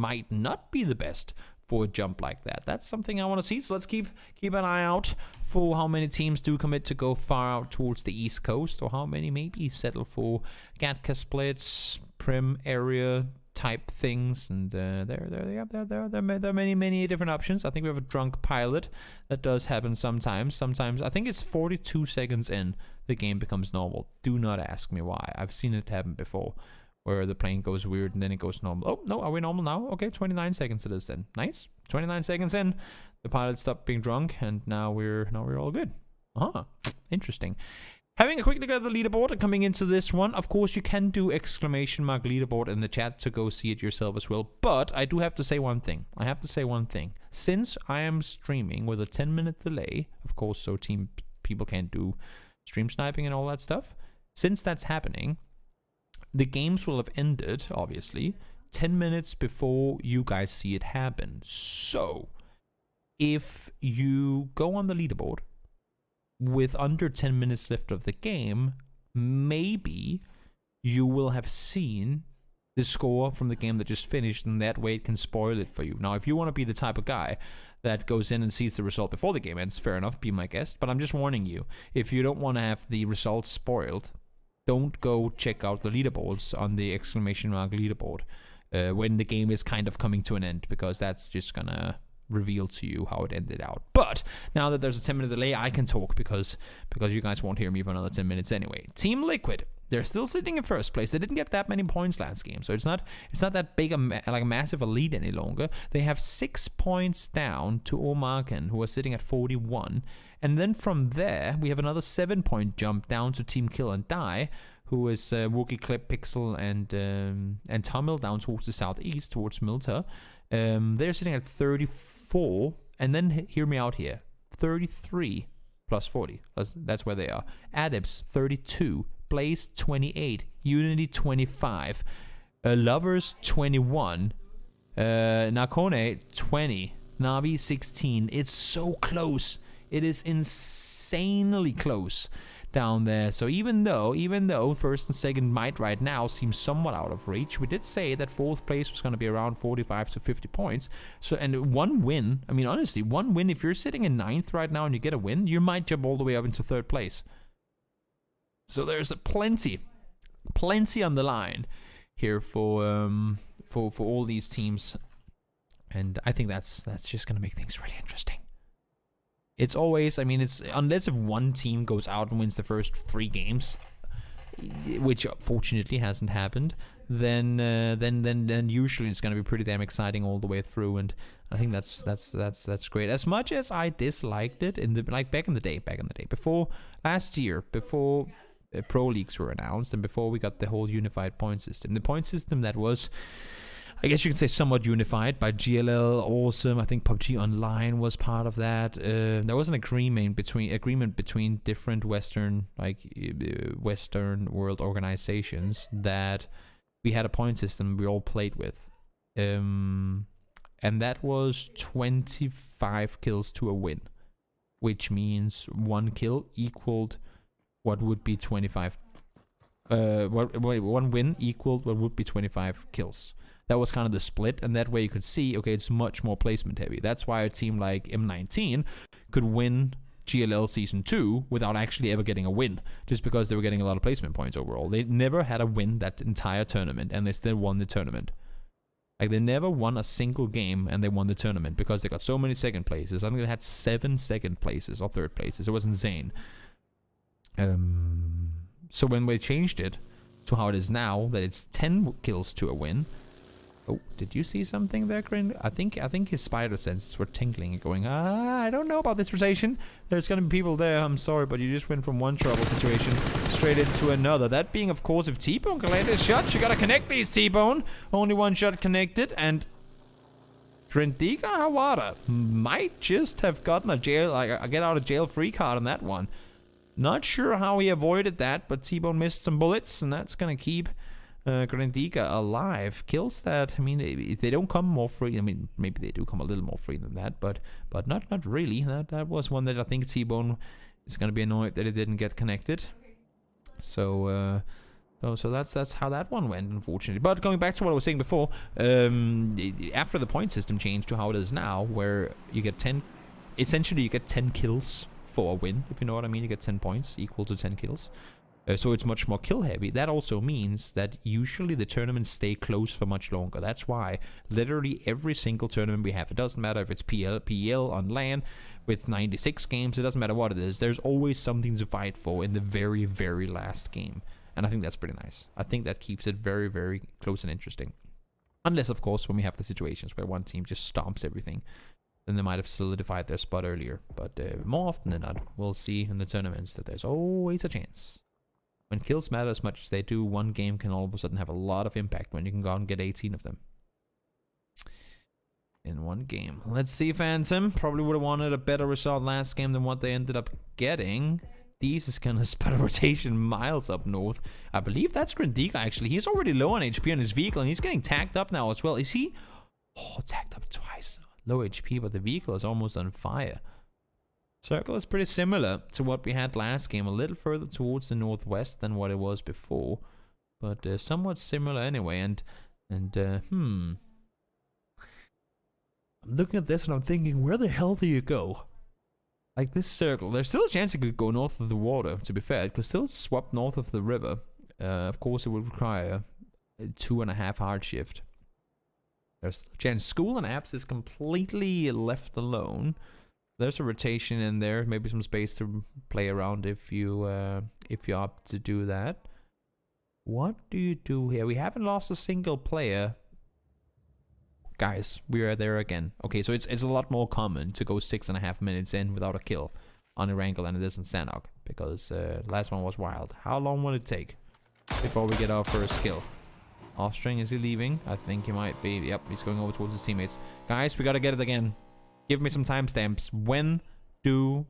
might not be the best for a jump like that. That's something I want to see. So let's keep an eye out for how many teams do commit to go far out towards the East Coast, or how many maybe settle for Gatka splits, Prim area type things, and there are many different options. I think we have a drunk pilot. That does happen sometimes. I think it's 42 seconds in the game becomes normal. Do not ask me why. I've seen it happen before, where the plane goes weird and then it goes normal. Oh no, are we normal now? Okay, 29 seconds it is then. Nice. 29 seconds in, the pilot stopped being drunk, and now we're all good. Interesting. Having a quick look at the leaderboard and coming into this one, of course, you can do !leaderboard in the chat to go see it yourself as well. But I do have to say one thing. Since I am streaming with a 10-minute delay, of course, so people can't do stream sniping and all that stuff. Since that's happening, the games will have ended, obviously, 10 minutes before you guys see it happen. So, if you go on the leaderboard with under 10 minutes left of the game, maybe you will have seen the score from the game that just finished, and that way it can spoil it for you. Now, if you want to be the type of guy that goes in and sees the result before the game ends, fair enough, be my guest. But I'm just warning you, if you don't want to have the results spoiled, don't go check out the leaderboards on the ! leaderboard when the game is kind of coming to an end, because that's just gonna reveal to you how it ended out. But now that there's a 10-minute delay, I can talk because you guys won't hear me for another 10 minutes anyway. Team Liquid, they're still sitting in first place. They didn't get that many points last game, so it's not that big like a massive a lead any longer. They have 6 points down to Omarken, who are sitting at 41. And then from there, we have another 7-point jump down to Team Kill and Die, who is Wookie, Clip, Pixel, and Tummel down towards the southeast, towards Milta. They're sitting at 34, and then hear me out here, 33 plus 40. That's where they are. Adibs 32, Blaze 28, Unity 25, Lovers 21, Nakone 20, Navi 16. It's so close. It is insanely close down there. So even though first and second might right now seem somewhat out of reach, we did say that fourth place was going to be around 45 to 50 points. So, and one win, I mean, honestly, one win, if you're sitting in 9th right now and you get a win, you might jump all the way up into 3rd place. So there's plenty on the line here for all these teams, and I think that's just going to make things really interesting. It's always, I mean, it's unless if one team goes out and wins the first 3 games, which fortunately hasn't happened, then usually it's going to be pretty damn exciting all the way through, and I think that's great. As much as I disliked it in the back in the day, before last year, before pro leagues were announced, and before we got the whole unified point system, the point system that was, I guess you could say, somewhat unified by GLL, awesome. I think PUBG Online was part of that. There was an agreement between different Western world organizations that we had a point system we all played with, and that was 25 kills to a win, which means 1 kill equaled what would be 25. One win equaled what would be 25 kills. That was kind of the split, and that way you could see, okay, it's much more placement heavy. That's why a team like M19 could win GLL Season 2 without actually ever getting a win, just because they were getting a lot of placement points overall. They never had a win that entire tournament, and they still won the tournament. Like, they never won a single game, and they won the tournament, because they got so many second places. I think they had 7 second places or third places. It was insane. So when we changed it to how it is now, that it's 10 kills to a win. Oh, did you see something there, Grin? I think his spider senses were tingling and going, I don't know about this rotation. There's gonna be people there, I'm sorry, but you just went from one trouble situation straight into another. That being, of course, if T-Bone can land his shots, you gotta connect these, T-Bone. Only one shot connected, and Grindika Hawada might just have gotten a get out of jail free card on that one. Not sure how he avoided that, but T-Bone missed some bullets, and that's gonna keep Grindika alive. Kills that, I mean, if they don't come more free, I mean, maybe they do come a little more free than that, but not really. That was one that I think T-Bone is gonna be annoyed that it didn't get connected. So So that's how that one went, unfortunately. But going back to what I was saying before, after the point system changed to how it is now, where you get 10, essentially you get 10 kills for a win, if you know what I mean. You get 10 points equal to 10 kills. So it's much more kill heavy. That also means that usually the tournaments stay close for much longer. That's why literally every single tournament we have, it doesn't matter if it's PL on LAN with 96 games, it doesn't matter what it is, there's always something to fight for in the very, very last game. And I think that's pretty nice. I think that keeps it very, very close and interesting. Unless, of course, when we have the situations where one team just stomps everything, then they might have solidified their spot earlier. But more often than not, we'll see in the tournaments that there's always a chance. When kills matter as much as they do, one game can all of a sudden have a lot of impact when you can go out and get 18 of them in one game. Let's see, Phantom. Probably would have wanted a better result last game than what they ended up getting. These is gonna spot a rotation miles up north. I believe that's Grandiga, actually. He's already low on HP on his vehicle, and he's getting tagged up now as well. Is he? Oh, tagged up twice. Low HP, but the vehicle is almost on fire. Circle is pretty similar to what we had last game, a little further towards the northwest than what it was before, but somewhat similar anyway. And I'm looking at this and I'm thinking, where the hell do you go? Like this circle, there's still a chance it could go north of the water. To be fair, it could still swap north of the river. Of course, it would require a 2.5 hard shift. There's a chance. School and apps is completely left alone. There's a rotation in there, maybe some space to play around if you opt to do that. What do you do here? We haven't lost a single player. Guys, we are there again. Okay, so it's a lot more common to go 6.5 minutes in without a kill on Erangel than it is in Sanhok, because last one was wild. How long will it take before we get our first kill? Offstring, is he leaving? I think he might be. Yep, he's going over towards his teammates. Guys, we gotta get it again. Give me some timestamps. When do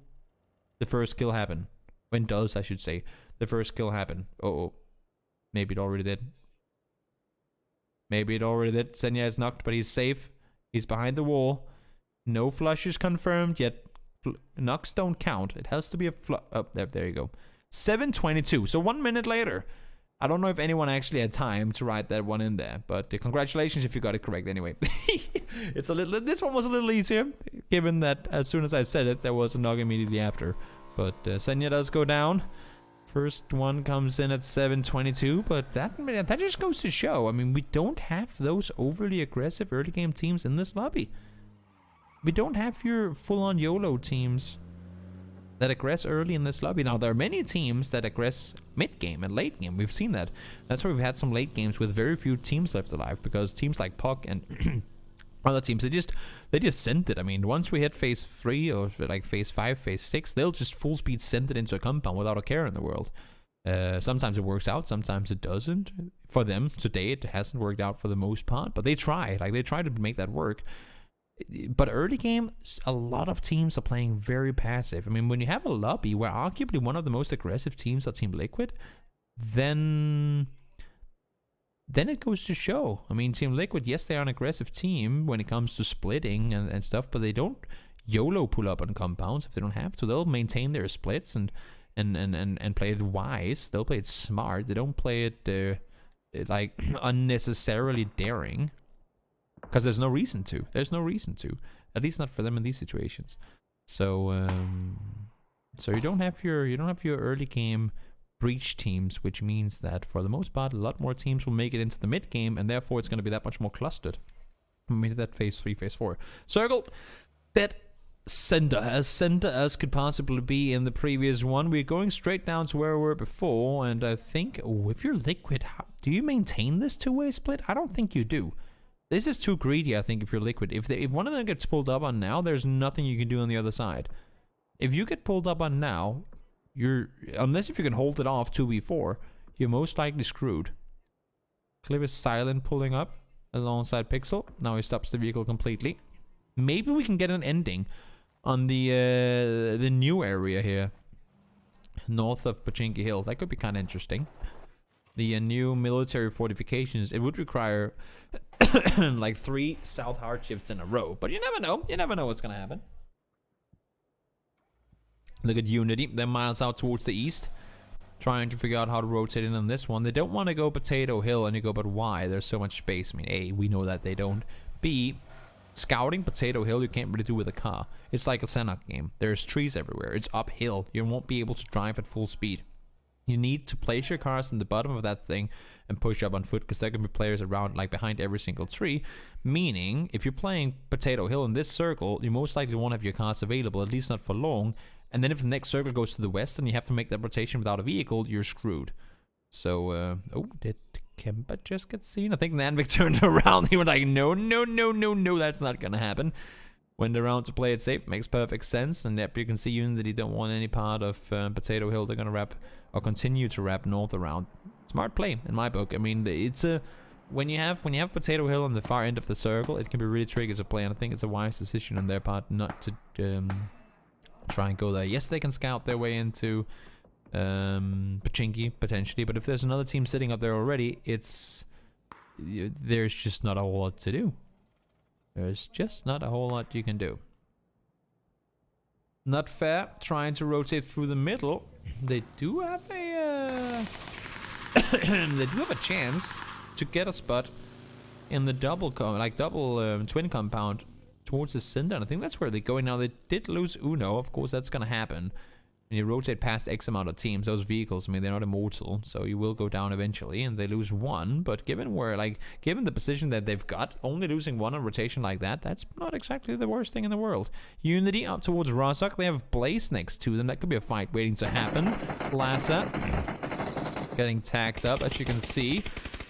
the first kill happen? When does, I should say, the first kill happen? Oh, maybe it already did. Maybe it already did. Senya is knocked, but he's safe. He's behind the wall. No flushes confirmed yet. Knocks don't count. It has to be a flush. Oh, there you go. 7:22. So 1 minute later. I don't know if anyone actually had time to write that one in there, but congratulations if you got it correct anyway. It's a little. This one was a little easier, given that as soon as I said it, there was a knock immediately after. But Senya does go down. First one comes in at 7:22, but that just goes to show. I mean, we don't have those overly aggressive early game teams in this lobby. We don't have your full-on YOLO teams that aggress early in this lobby. Now, there are many teams that aggress mid-game and late game. We've seen that. That's why we've had some late games with very few teams left alive, because teams like Puck and other teams, they just sent it. I mean, once we hit phase 3 or like phase 5, phase 6, they'll just full speed send it into a compound without a care in the world. Sometimes it works out, sometimes it doesn't. For them, today, it hasn't worked out for the most part, but they try. Like, they try to make that work. But early game, a lot of teams are playing very passive. I mean, when you have a lobby where arguably one of the most aggressive teams are Team Liquid, then it goes to show. I mean, Team Liquid, yes, they are an aggressive team when it comes to splitting and stuff, but they don't YOLO pull up on compounds if they don't have to. They'll maintain their splits and play it wise. They'll play it smart. They don't play it like unnecessarily daring. Because there's no reason to. There's no reason to. At least not for them in these situations. So so you don't have your early game breach teams, which means that for the most part a lot more teams will make it into the mid game, and therefore it's going to be that much more clustered. Maybe that phase 3, phase 4. Circle that center as could possibly be in the previous one. We're going straight down to where we were before, and I think if you're Liquid, do you maintain this two-way split? I don't think you do. This is too greedy, I think, if you're Liquid. If one of them gets pulled up on now, there's nothing you can do on the other side. If you get pulled up on now, unless if you can hold it off 2v4, you're most likely screwed. Clip is silent pulling up alongside Pixel. Now he stops the vehicle completely. Maybe we can get an ending on the new area here, north of Pachinki Hill. That could be kind of interesting. The new military fortifications, it would require like 3 south hard shifts in a row. But you never know. You never know what's going to happen. Look at Unity. They're miles out towards the east. trying to figure out how to rotate in on this one. They don't want to go Potato Hill and you go, but why? There's so much space. I mean, A, we know that they don't. B, scouting Potato Hill you can't really do with a car. It's like a Senok game. There's trees everywhere. It's uphill. You won't be able to drive at full speed. You need to place your cars in the bottom of that thing and push up on foot, because there can be players around, like behind every single tree. Meaning, if you're playing Potato Hill in this circle, you most likely won't have your cars available, at least not for long. And then if the next circle goes to the west and you have to make that rotation without a vehicle, you're screwed. So, oh, did Kemba just get seen? I think Nanvik turned around. He was like, no, no, no, no, no, that's not gonna happen. Went around to play it safe. Makes perfect sense. And yep, you can see Unity don't want any part of Potato Hill. They're gonna wrap, or continue to wrap north around. Smart play, in my book. I mean, it's a... When you have Potato Hill on the far end of the circle, it can be really tricky to play. And I think it's a wise decision on their part not to try and go there. Yes, they can scout their way into Pachinki, potentially. But if there's another team sitting up there already, there's just not a whole lot to do. There's just not a whole lot you can do. Not fair. Trying to rotate through the middle. They do have a they do have a chance to get a spot in the double twin compound towards the center. And I think that's where they're going now. They did lose Uno. Of course, that's gonna happen. When you rotate past X amount of teams, those vehicles, I mean, they're not immortal, so you will go down eventually, and they lose one. But given the position that they've got, only losing one on rotation like that, that's not exactly the worst thing in the world. Unity up towards Rozhok. They have Blaze next to them. That could be a fight waiting to happen. Lassa getting tagged up, as you can see.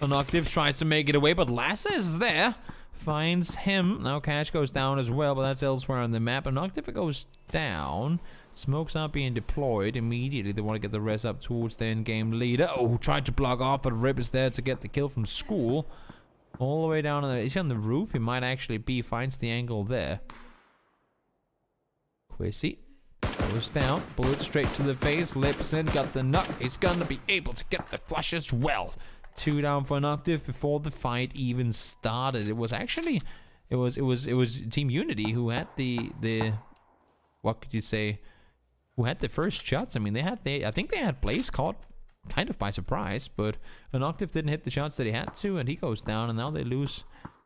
Noctiv tries to make it away, but Lassa is there. Finds him. Now Cash goes down as well, but that's elsewhere on the map. And Noctiv goes down. Smoke's not being deployed immediately. They want to get the res up towards the end-game leader. Oh, tried to block off, but Rip is there to get the kill from School. All the way down on the... Is he on the roof? He might actually be. Finds the angle there. Quissy goes down. Bullet straight to the face. Lips in. Got the knock. He's gonna be able to get the flush as well. 2 down for Noctiv before the fight even started. It was actually... It was Team Unity who had the... What could you say? Who had the first shots. I mean, I think they had Blaze caught kind of by surprise, but Noctiv didn't hit the shots that he had to, and he goes down, and now they lose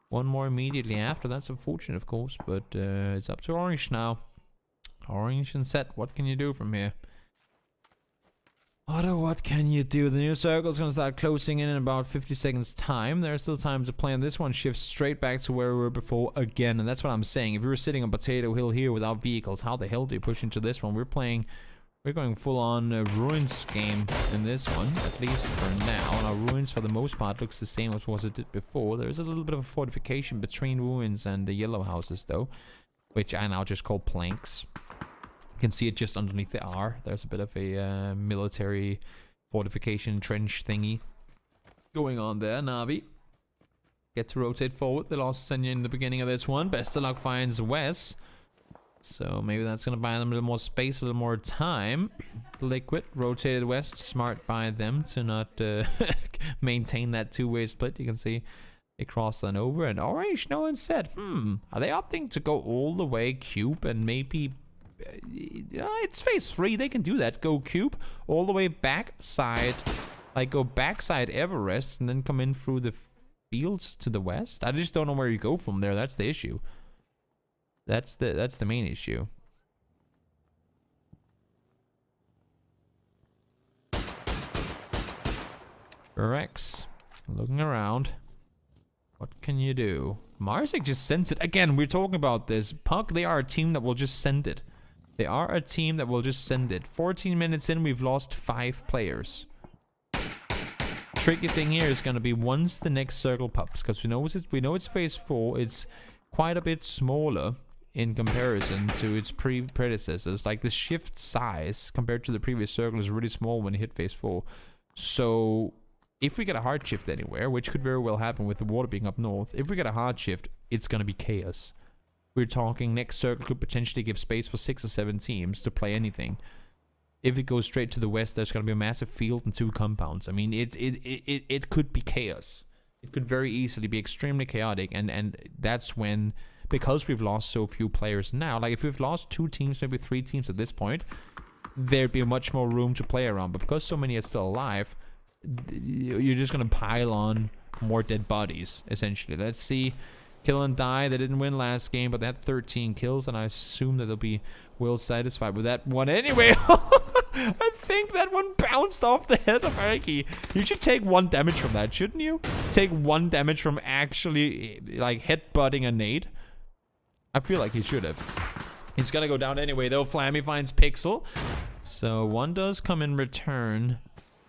one more immediately after. That's unfortunate, of course, but it's up to Orange now. Orange and Set, what can you do from here? Otto, what can you do? The new circle's gonna start closing in about 50 seconds time. There's still time to plan. This one shifts straight back to where we were before again, and that's what I'm saying. If we were sitting on Potato Hill here without vehicles, how the hell do you push into this one? We're going full on Ruins game in this one, at least for now. And our Ruins for the most part looks the same as what it did before. There's a little bit of a fortification between Ruins and the yellow houses though, which I now just call planks. You can see it just underneath the R. There's a bit of a military fortification trench thingy going on there. Navi get to rotate forward. They lost Senya in the beginning of this one. Best of luck finds Wes. So maybe that's going to buy them a little more space, a little more time. Liquid rotated west. Smart by them to not maintain that two-way split. You can see they crossed on over. And Orange, no one said, are they opting to go all the way cube and maybe... it's phase 3, they can do that. Go cube all the way backside, like go backside Everest and then come in through the fields to the west. I just don't know where you go from there. That's the issue. That's the main issue. Rex looking around. What can you do? Marsik just sends it. Again, we're talking about this. Puck, they are a team that will just send it. They are a team that will just send it. 14 minutes in, we've lost 5 players. Tricky thing here is going to be once the next circle pops, because we know it's phase 4. It's quite a bit smaller in comparison to its predecessors. Like the shift size compared to the previous circle is really small when you hit phase 4. So if we get a hard shift anywhere, which could very well happen with the water being up north, if we get a hard shift, it's going to be chaos. We're talking next circle could potentially give space for 6 or 7 teams to play anything. If it goes straight to the west, there's going to be a massive field and 2 compounds. I mean, it could be chaos. It could very easily be extremely chaotic, and that's when, because we've lost so few players now, like if we've lost 2 teams, maybe 3 teams at this point, there'd be much more room to play around. But because so many are still alive, you're just gonna pile on more dead bodies, essentially. Let's see. Kill and die. They didn't win last game, but they had 13 kills, and I assume that they'll be well satisfied with that one anyway. I think that one bounced off the head of Erky. You should take 1 damage from that, shouldn't you? Take 1 damage from actually, like, headbutting a nade. I feel like he should have. He's gonna go down anyway, though. Flammy finds Pixel. So 1 does come in return.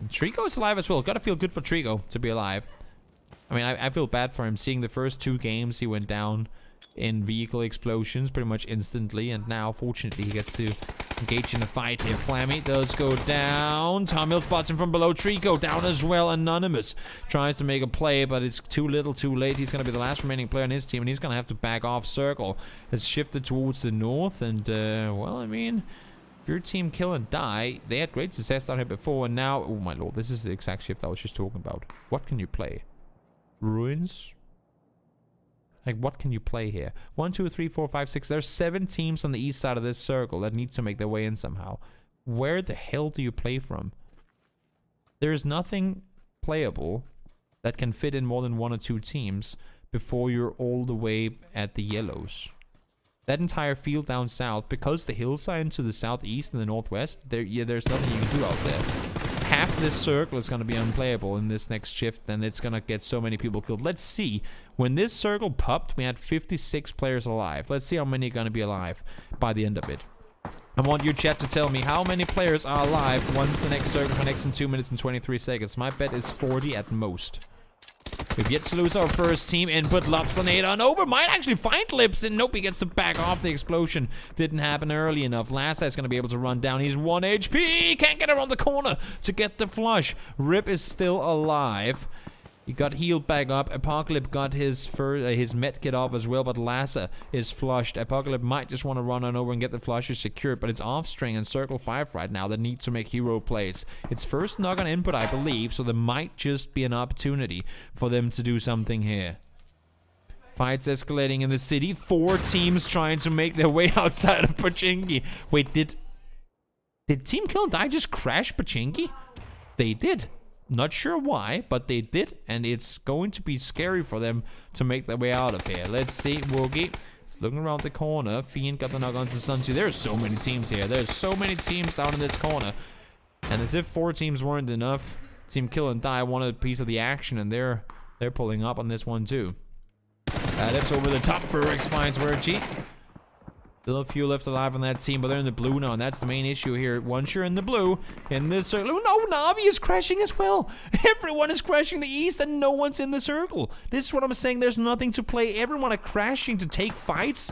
And Trico's alive as well. Gotta feel good for Trico to be alive. I mean, I feel bad for him. Seeing the first 2 games, he went down in vehicle explosions pretty much instantly. And now, fortunately, he gets to engage in a fight here. Flammy does go down. Tomil spots him from below. Trico down as well. Anonymous tries to make a play, but it's too little too late. He's going to be the last remaining player on his team, and he's going to have to back off. Circle has shifted towards the north. And, well, I mean, if your team kill and die, they had great success down here before. And now, oh my lord, this is the exact shift I was just talking about. What can you play? Ruins? Like, what can you play here? 1, 2, 3, 4, 5, 6. There's 7 teams on the east side of this circle that need to make their way in somehow. Where the hell do you play from? There's nothing playable that can fit in more than 1 or 2 teams before you're all the way at the yellows. That entire field down south, because the hills are into the southeast and the northwest, there's nothing you can do out there. Half this circle is going to be unplayable in this next shift, and it's going to get so many people killed. Let's see. When this circle popped, we had 56 players alive. Let's see how many are going to be alive by the end of it. I want your chat to tell me how many players are alive once the next circle connects in 2 minutes and 23 seconds. My bet is 40 at most. We've yet to lose our first team input. Lobsonade on over. Might actually find Lips, and nope, he gets to back off. The explosion didn't happen early enough. Lassa is going to be able to run down. He's 1 HP. Can't get around the corner to get the flush. Rip is still alive. He got healed back up. Apocalypse got his med kit off as well, but Lassa is flushed. Apocalypse might just want to run on over and get the flushes secured, but it's off string and circle 5 right now that need to make hero plays. It's first knock on input, I believe, so there might just be an opportunity for them to do something here. Fights escalating in the city. 4 teams trying to make their way outside of Pachinki. Wait, did Team Kill and Die just crash Pachinki? They did. Not sure why, but they did, and it's going to be scary for them to make their way out of here. Let's see. Woogie is looking around the corner. Fiend got the knock onto Sunchi. There's so many teams here. There's so many teams down in this corner. And as if 4 teams weren't enough, Team Kill and Die wanted a piece of the action, and they're pulling up on this one too. That's over the top for Rex finds Virgie. Still a few left alive on that team, but they're in the blue now, and that's the main issue here. Once you're in the blue, in this circle... No, Navi is crashing as well. Everyone is crashing the east, and no one's in the circle. This is what I'm saying. There's nothing to play. Everyone are crashing to take fights.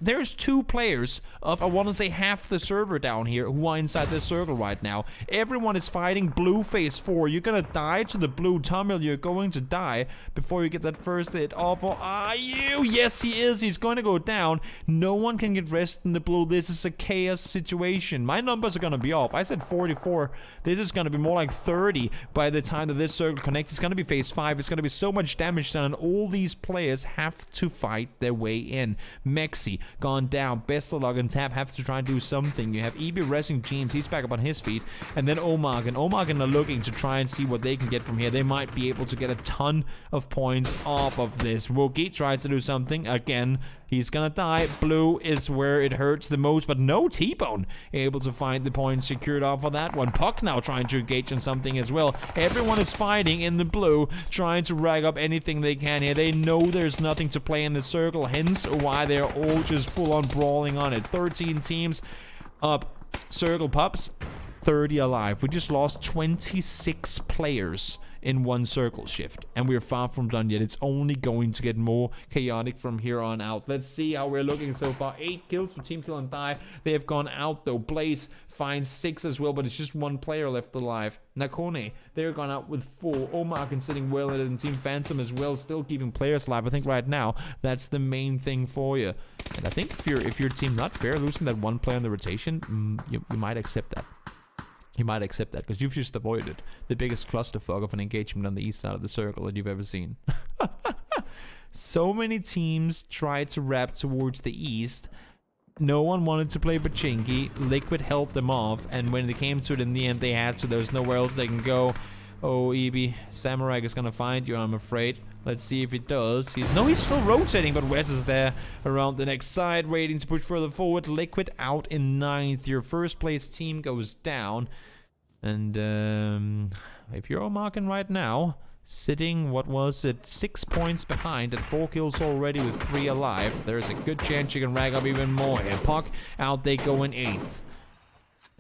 There's 2 players of, I want to say, half the server down here who are inside this circle right now. Everyone is fighting blue phase 4. You're gonna die to the blue. Tomil, you're going to die before you get that first hit off. Are you? Yes, he is. He's going to go down. No one can get rest in the blue. This is a chaos situation. My numbers are gonna be off. I said 44. This is gonna be more like 30 by the time that this circle connects. It's gonna be phase 5. It's gonna be so much damage done, and all these players have to fight their way in. Mexi gone down. Best of luck and Tap have to try and do something. You have EB resting James. He's back up on his feet. And then Omargan. Omargan are looking to try and see what they can get from here. They might be able to get a ton of points off of this. Wookie tries to do something. Again, he's gonna die. Blue is where it hurts the most, but no T-Bone able to find the points secured off of that one. Puck now trying to engage in something as well. Everyone is fighting in the blue, trying to rag up anything they can here. They know there's nothing to play in the circle, hence why they're all just full-on brawling on it. 13 teams up. Circle pups, 30 alive. We just lost 26 players in one circle shift, and we're far from done yet. It's only going to get more chaotic from here on out. Let's see how we're looking so far. 8 kills for Team Kill and Die. They have gone out though. Blaze finds 6 as well, but it's just 1 player left alive. Nakone, they're gone out with 4. Omar sitting well in it, and Team Phantom as well, still keeping players alive. I think right now that's the main thing for you. And I think if your team not fair, losing that 1 player in the rotation, you might accept that. You might accept that, because you've just avoided the biggest clusterfuck of an engagement on the east side of the circle that you've ever seen. So many teams try to wrap towards the east. No one wanted to play Pachinki. Liquid held them off, and when they came to it in the end, they had to. There was nowhere else they can go. Oh, Ebi, Samurai is gonna find you, I'm afraid. Let's see if he does. He's still rotating, but Wes is there around the next side, waiting to push further forward. Liquid out in 9th. Your first place team goes down. And if you're marking right now, sitting, what was it, 6 points behind at 4 kills already with 3 alive. There's a good chance you can rag up even more here. Puck, out they go in 8th.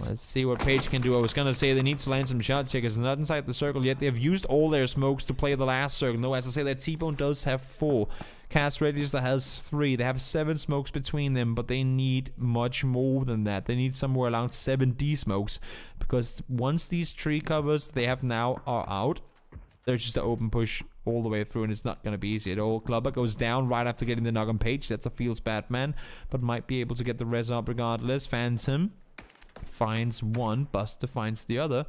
Let's see what Page can do. I was gonna say they need to land some shots here because they're not inside the circle yet. They have used all their smokes to play the last circle. No, as I say, that T-Bone does have 4. Cast Register has 3. They have 7 smokes between them, but they need much more than that. They need somewhere around 7 D-smokes because once these tree covers they have now are out, there's just an open push all the way through, and it's not going to be easy at all. Clubber goes down right after getting the knock on Page. That's a feels bad man, but might be able to get the res up regardless. Phantom finds one. Buster finds the other.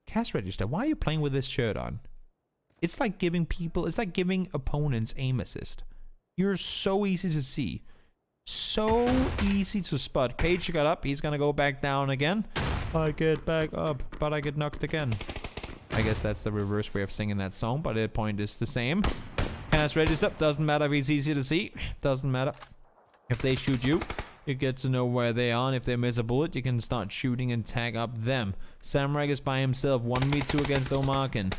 Cast Register, why are you playing with this shirt on? It's like giving opponents aim assist. You're so easy to see. So easy to spot. Page got up. He's going to go back down again. I get back up, but I get knocked again. I guess that's the reverse way of singing that song, but the point is the same. Cast Register, doesn't matter if he's easy to see. Doesn't matter. If they shoot you, you get to know where they are, and if they miss a bullet, you can start shooting and tag up them. Samurai is by himself, 1v2 against Omarkin.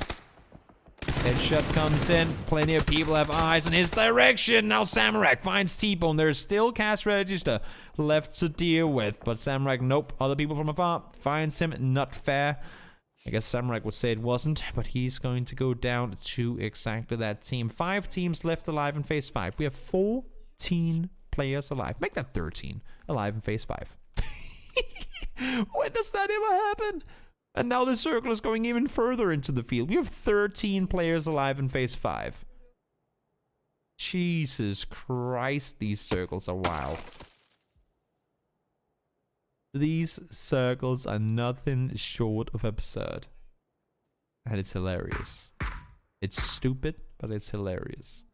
Headshot comes in, plenty of people have eyes in his direction. Now Samurai finds T-Bone. There's still Cast Register left to deal with, but Samurai, nope. Other people from afar finds him, not fair. I guess Samurai would say it wasn't, but he's going to go down to exactly that team. 5 teams left alive in phase 5. We have 14 players alive. Make that 13 alive in phase 5. When does that ever happen? And now the circle is going even further into the field. We have 13 players alive in phase 5. Jesus Christ, these circles are wild. These circles are nothing short of absurd. And it's hilarious. It's stupid, but it's hilarious.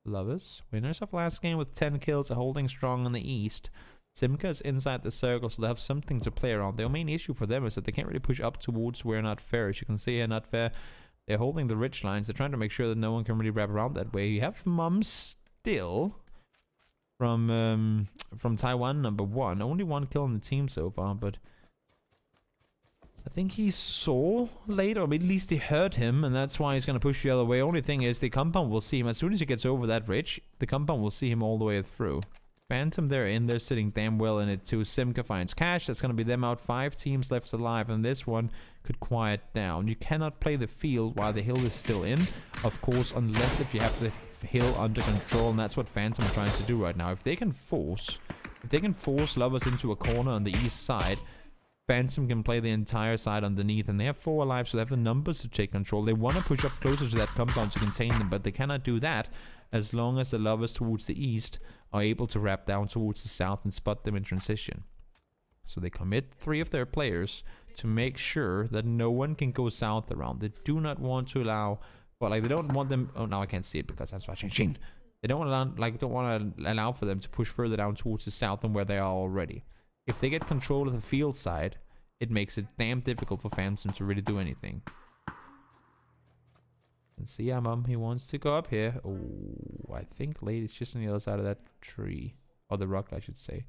Lovers, winners of last game with 10 kills, are holding strong in the east. Simka is inside the circle, so they have something to play around. Their main issue for them is that they can't really push up towards where Not Fair. As you can see here, Not Fair, they're holding the ridge lines. They're trying to make sure that no one can really wrap around that way. You have Mum still from Taiwan, #1. Only 1 kill in the team so far, but I think he saw later, or at least he heard him, and that's why he's going to push the other way. Only thing is, the compound will see him. As soon as he gets over that ridge, the compound will see him all the way through. Phantom, they're in there sitting damn well in it too. Simka finds Cash. That's going to be them out. 5 teams left alive, and this one could quiet down. You cannot play the field while the hill is still in, of course, unless if you have the hill under control, and that's what Phantom is trying to do right now. If they can force Lovers into a corner on the east side, Phantom can play the entire side underneath, and they have 4 alive, so they have the numbers to take control. They want to push up closer to that compound to contain them, but they cannot do that as long as the Lovers towards the east are able to wrap down towards the south and spot them in transition. So they commit 3 of their players to make sure that no one can go south around. They do not want to allow, well, like, they don't want them, oh, now I can't see it because that's watching. They don't want to allow for them to push further down towards the south than where they are already. If they get control of the field side, it makes it damn difficult for Phantom to really do anything. And see, yeah, Mum, he wants to go up here. Oh, I think Lady's just on the other side of that tree. Or the rock, I should say.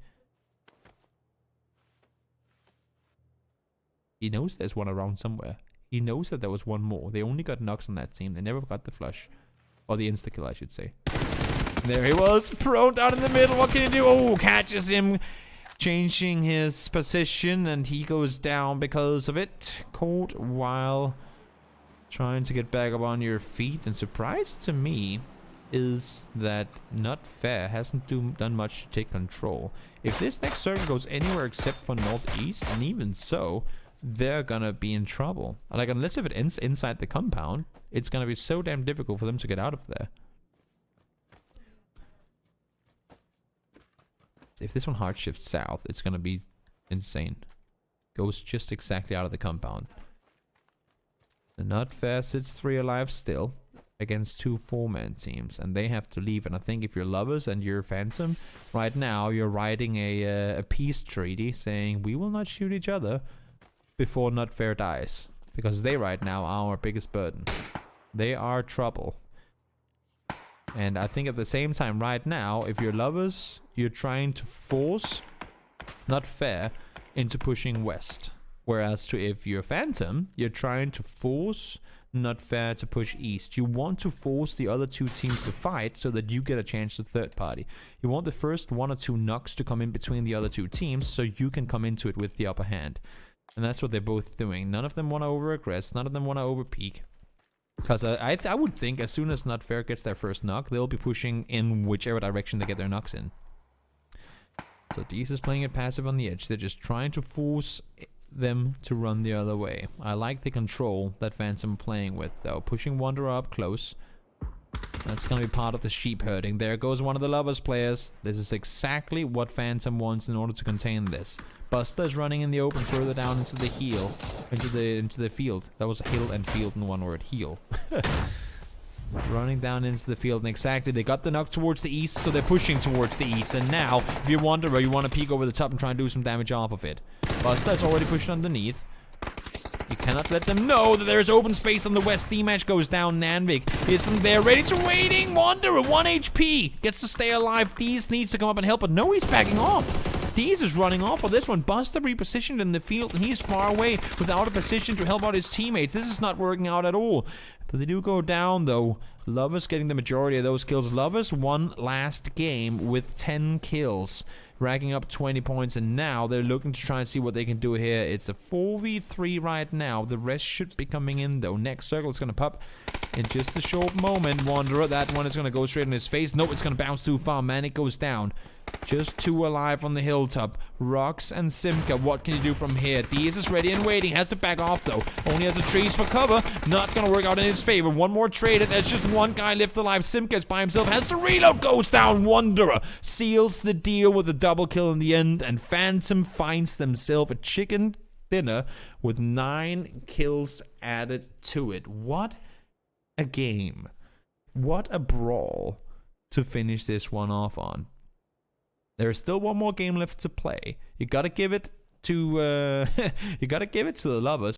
He knows there's one around somewhere. He knows that there was one more. They only got knocks on that team. They never got the flush. Or the insta-kill, I should say. There he was, prone down in the middle. What can he do? Oh, catches him, changing his position, and he goes down because of it. Caught while trying to get back up on your feet. And surprise to me is that Not Fair hasn't done much to take control. If this next circle goes anywhere except for northeast, and even so, they're gonna be in trouble. Like, unless if it ends inside the compound, it's gonna be so damn difficult for them to get out of there. If this one hard shifts south, it's gonna be insane. Goes just exactly out of the compound. The Not Fair sits 3 alive still against 2 4-man teams, and they have to leave. And I think if you're Lovers and you're Phantom, right now you're writing a peace treaty saying we will not shoot each other before Not Fair dies, because they right now are our biggest burden. They are trouble. And I think at the same time right now, if you're Lovers, you're trying to force Not Fair into pushing west. Whereas if you're Phantom, you're trying to force Not Fair to push east. You want to force the other 2 teams to fight so that you get a chance to third party. You want the first 1 or 2 knocks to come in between the other 2 teams so you can come into it with the upper hand. And that's what they're both doing. None of them want to over-aggress. None of them want to over-peak. Because I would think as soon as Not Fair gets their first knock, they'll be pushing in whichever direction they get their knocks in. So Deez is playing it passive on the edge. They're just trying to force them to run the other way. I like the control that Phantom playing with, though. Pushing Wanderer up close. That's going to be part of the sheep herding. There goes one of the Lovers players. This is exactly what Phantom wants in order to contain this. Buster is running in the open further down into the heel. Into the field. That was hill and field in one word. Heel. Running down into the field, and exactly, they got the knock towards the east, so they're pushing towards the east. And now, if you're Wanderer, you want to peek over the top and try and do some damage off of it. Buster's already pushed underneath. You cannot let them know that there's open space on the west. D-Match goes down. Nanvik isn't there, ready to waiting. Wanderer, 1 HP. Gets to stay alive. Deez needs to come up and help, but no, he's backing off. Deez is running off for this one. Buster repositioned in the field, and he's far away without a position to help out his teammates. This is not working out at all. But they do go down, though. Lovers getting the majority of those kills. Lovers won last game with 10 kills, racking up 20 points, and now they're looking to try and see what they can do here. It's a 4v3 right now. The rest should be coming in, though. Next circle is going to pop in just a short moment. Wanderer, that one is going to go straight in his face. Nope, it's going to bounce too far. Manic goes down. Just 2 alive on the hilltop. Rox and Simka, what can you do from here? Deez is ready and waiting. Has to back off, though. Only has the trees for cover. Not going to work out in his favor. One more traded. There's just 1 guy left alive. Simka is by himself. Has to reload. Goes down. Wanderer seals the deal with a double kill in the end. And Phantom finds themselves a chicken dinner with 9 kills added to it. What a game. What a brawl to finish this one off on. There's still 1 more game left to play. You gotta give it to the Lovers.